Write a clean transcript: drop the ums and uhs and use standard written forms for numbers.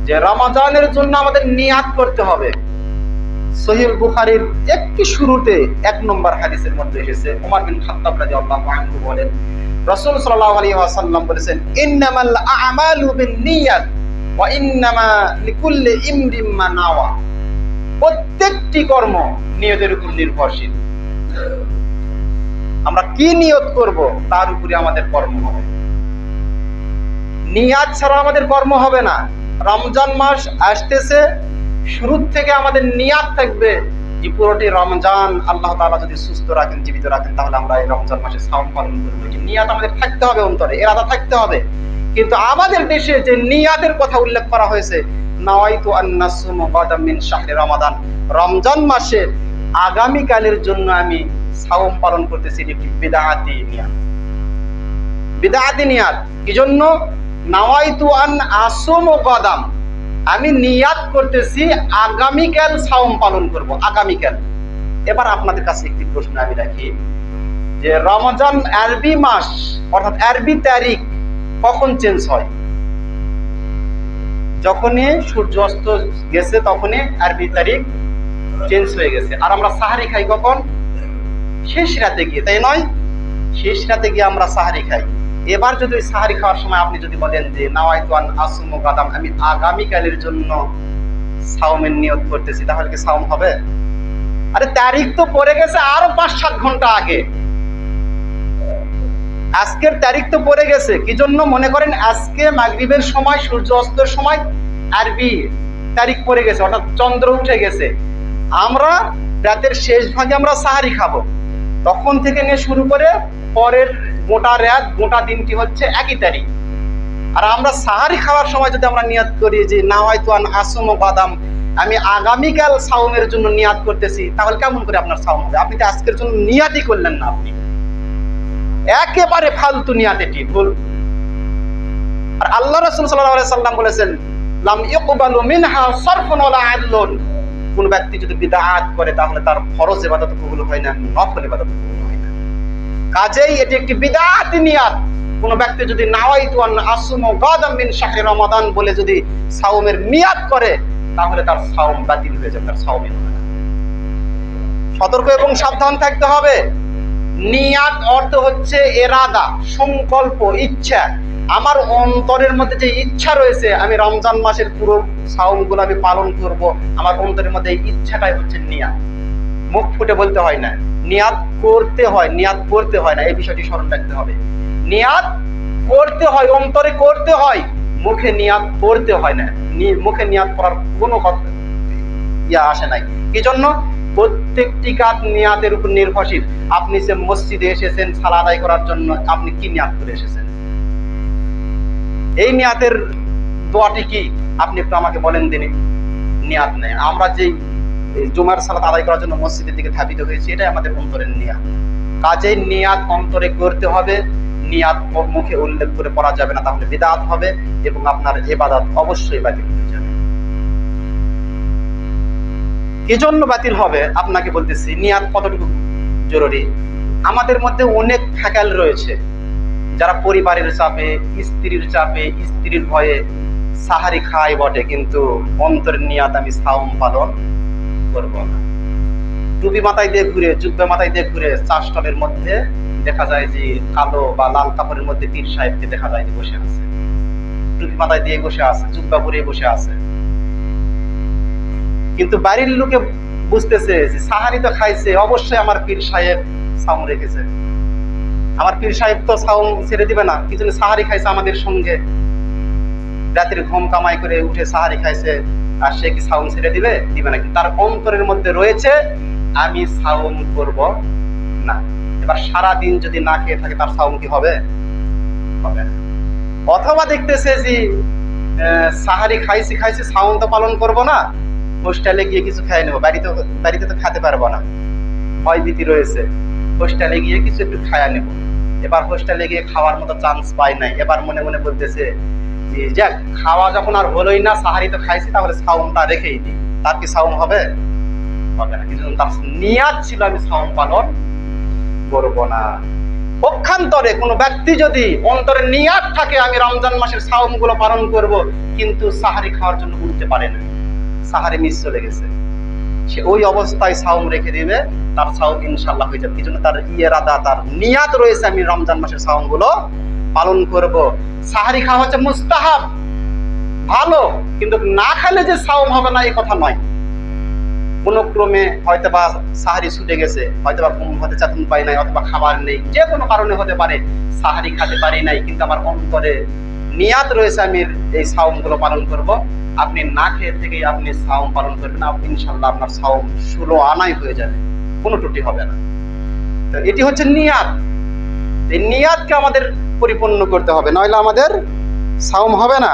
যে রমজানের জন্য আমাদের নিয়াত করতে হবে। সহিহ বুখারীর একটি শুরুতে 1 নম্বর হাদিসের মধ্যে এসেছে, ওমর বিন খাত্তাব রাদিয়াল্লাহু আনহু বলেন, রাসূল সাল্লাল্লাহু আলাইহি ওয়াসাল্লাম বলেছেন, ইন্নামাল আ'মালু বিন্নিয়াত ওয়া ইন্নামা লিকুল্লি ইমরিন মা নাওয়া। প্রত্যেকটি কর্ম নিয়তের উপর নির্ভরশীল। আমরা কি নিয়ত করব তার উপরে আমাদের কর্ম হবে। নিয়াত ছাড়া আমাদের কর্ম হবে না। রমজান মাস আসতেছে, শুরু থেকে আমাদের নিয়াত থাকবে যে পুরোটি রমজান আল্লাহ তাআলা যদি সুস্থ রাখেন, জীবিত রাখেন, তাহলে আমরা এই রমজান মাসে সাওম পালন করব। এই নিয়াত আমাদের থাকতে হবে, অন্তরে ইরাদা থাকতে হবে। কিন্তু আমাদের দেশে যে নিয়াতের কথা উল্লেখ করা হয়েছে, নাওয়াইতু আন নাসুমা গাদাম মিন শাহরি রমাদান, রমজান মাসে আগামীকালের জন্য আমি সাওম পালন করতেছি, এটি বিদআতি নিয়াত। বিদআতি নিয়াত কি জন্য? নাওয়াইতু আন আসুমা গাদাম, আমি নিয়াত করতেছি আগামীকাল সাওম পালন করব, আগামীকাল। এবার আপনাদের কাছে একটি প্রশ্ন আমি রাখি, যে রমজান আরবি মাস অর্থাৎ আরবি তারিখ কখন চেঞ্জ হয়? যখনই সূর্য অস্ত গেছে তখনই আরবি তারিখ চেঞ্জ হয়ে গেছে। আর আমরা সাহারি খাই কখন? শেষ রাতে গিয়ে, তাই নয়? শেষ রাতে গিয়ে আমরা সাহারি খাই। এবার যদি ওই সাহারি খাওয়ার সময় আপনি যদি বলেন যে নাওয়াইতু আন আসুমা গাদাম, আমি আগামীকালের জন্য সাওমের নিয়ত করতেছি, তাহলে কি সাওম হবে? আরে তারিখ তো পড়ে গেছে আরো 5-7 ঘন্টা আগে। আজকের তারিখ তো পড়ে গেছে, কি জন্য? মনে করেন আজকে মাগরিবের সময়, সূর্য অস্তের সময় আরবি তারিখ পড়ে গেছে, অর্থাৎ চন্দ্র উঠে গেছে। আমরা রাতের শেষ ভাগে আমরা সাহারি খাবো, তখন থেকে নিয়ে শুরু করে পরের গোটা রাত, গোটা দিনটি হচ্ছে একই তারিখ। আর আমরা সাহারি খাওয়ার সময় যদি আমরা নিয়াত করি যে নাওয়াইতু আন আসুমা গাদাম, আমি আগামীকাল সাওমের জন্য নিয়াত করতেছি, তাহলে কেমন করে আপনার সাওম হবে? আপনি তো আজকের জন্য নিয়াতই করলেন না, আপনি একেবারে ফালতু নিয়াত, এটি ভুল। আর আল্লাহ রাসূল সাল্লাল্লাহু আলাইহি সাল্লাম বলেছেন, লাম ইকবালু মিনহা সারফুন ওয়ালা আদলুন, কোন ব্যক্তি যদি বিদআত করে তাহলে তার ফরজ ইবাদত কবুল হয় না, নফল ইবাদত কবুল হয় না। কাজেই এটি একটি বিদআতি নিয়াত। কোন ব্যক্তি যদি নাওয়াইতু আন আসুমা গাদাম মিন শাহরি রমাদান বলে যদি সাওমের নিয়াত করে, তাহলে তার সাওম বাতিল হয়ে যাবে, তার সাওমই হবে না। সতর্ক এবং সাবধান থাকতে হবে। নিয়াত অর্থ হচ্ছে এরাদা, সংকল্প, ইচ্ছা। আমার অন্তরের মধ্যে যে ইচ্ছা রয়েছে আমি রমজান মাসের পুরো সাওমগুলো আমি পালন করব, আমার অন্তরের মধ্যে এই ইচ্ছাটাই হচ্ছে নিয়াত। মুখ ফুটে বলতে হয় না, নিয়াত করতে হয়, নিয়াত করতে হয় না। এই বিষয়টি স্মরণ রাখতে হবে। নিয়াত করতে হয়, অন্তরে করতে হয়, মুখে নিয়াত পড়তে হয় না। মুখে নিয়াত করার কোনো কথা আসে নাই। কি জন্য? প্রত্যেকটি কাজ নিয়াতের উপর নির্ভরশীল। আপনি যে মসজিদে এসেছেন সালাত আদায় করার জন্য, আপনি কি নিয়াত করে এসেছেন? এই নিয়াতের দোয়াটি কি আপনি একটু আমাকে বলেন দিনে। নিয়াত নেই। আমরা যে জুমার সালাত আদায় করার জন্য মসজিদের দিকে ধাবিত হয়েছি, এটাই আমাদের অন্তরের নিয়াত। কাজেই নিয়াত অন্তরে করতে হবে, নিয়াত মুখে উল্লেখ করে পড়া যাবে না, তাহলে বিদআত হবে এবং আপনার ইবাদত অবশ্যই বাতিল হয়ে যাবে। কি জন্য বাতিল হবে আপনাকে বলতেছি, নিয়াত কতটুকু জরুরি। আমাদের মধ্যে অনেক ফ্যাকাল রয়েছে, যারা পরিবারের চাপে, স্ত্রীর চাপে, স্ত্রীর ভয়ে সাহারি খায় বটে, কিন্তু অন্তরের নিয়াত আমি সাওম পালন করব না। টুপি মাথায় দিয়ে ঘুরে, জুব্বা মাথায় দিয়ে ঘুরে চা স্টলের মধ্যে দেখা যায় যে কালো বা লাল কাপড়ের মধ্যে পীর সাহেবকে দেখা যায় যে বসে আছে, টুপি মাথায় দিয়ে বসে আছে, জুব্বা পরে বসে আছে। কিন্তু বাড়ির লোকে বুঝতেছে যে সাহারি তো খাইছে, অবশ্যই আমার পীর সাহেব সাওম রেখেছে, আমার পীর সাহেব তো সাওম ছেড়ে দিবে না, কি জন্য সাহারি খাইছে আমাদের সঙ্গে, রাতের ঘুম কামাই করে উঠে সাহারি খাইছে, আর সে কি সাওম ছেড়ে দিবে? দিবে না। তার অন্তরের মধ্যে রয়েছে আমি সাওম করব না। এবার সারা দিন যদি না খেয়ে থাকে, তার সাওম কি হবে? হবে না। অথবা দেখতেছে যে সাহারি খাইছি, সাওম তো পালন করব না, হোস্টেলে গিয়ে কিছু খেয়ে নেবো, বাড়িতে তো খেতে পারবো না, ভয় ভীতি রয়েছে, হোস্টেলে গিয়ে কিছু একটু খায়া নেব। এবার হোস্টেলে গিয়ে খাওয়ার মতো চান্স পাই নাই, এবার মনে মনে বলতেছে যে যাক, খাওয়া যখন আর হলোই না, সাহারি তো খাইছি, তাহলে সাওমটা রেখেই দিই। তার কি সাওম হবে? হবে না। কিন্তু তার নিয়াত ছিল আমি সাওম পালন করব না। পক্ষান্তরে কোনো ব্যক্তি যদি অন্তরে নিয়াত থাকে আমি রমজান মাসের সাওমগুলো পালন করব, কিন্তু সাহারি খাওয়ার জন্য উঠতে পারে না, সাহারি মিস চলে গেছে, সে ওই অবস্থায় সাওম রেখে দিবে, তার সাওম ইনশাআল্লাহ হয়ে যাবে। কি জন্য? তার ইরাদা, তার নিয়াত রয়েছে আমি রমজান মাসের সাওমগুলো পালন করব। সাহারি খাওয়া হচ্ছে মুস্তাহাব, ভালো, কিন্তু না খেলে যে সাওম হবে না এই কথা নয়। কোন ক্রমে হয়তো বা সাহারি ছুটে গেছে, হয়তো বা ঘুম হতে চাতুন পাই নাই, অথবা খাবার নেই, যে কোনো কারণে হতে পারে সাহারি খেতে পারি নাই, কিন্তু আমার অন্তরে নিয়াত রয়েছে আমি এই সাওমগুলো পালন করব। আপনি না খেয়ে থেকেই আপনি সাওম পালন করবেন, ইনশাআল্লাহ আপনার সাওম 16 আনাই হয়ে যাবে, কোনো ত্রুটি হবে না। তো এটি হচ্ছে নিয়াত। এই নিয়াতকে আমাদের পরিপূর্ণ করতে হবে, নইলে আমাদের সাওম হবে না।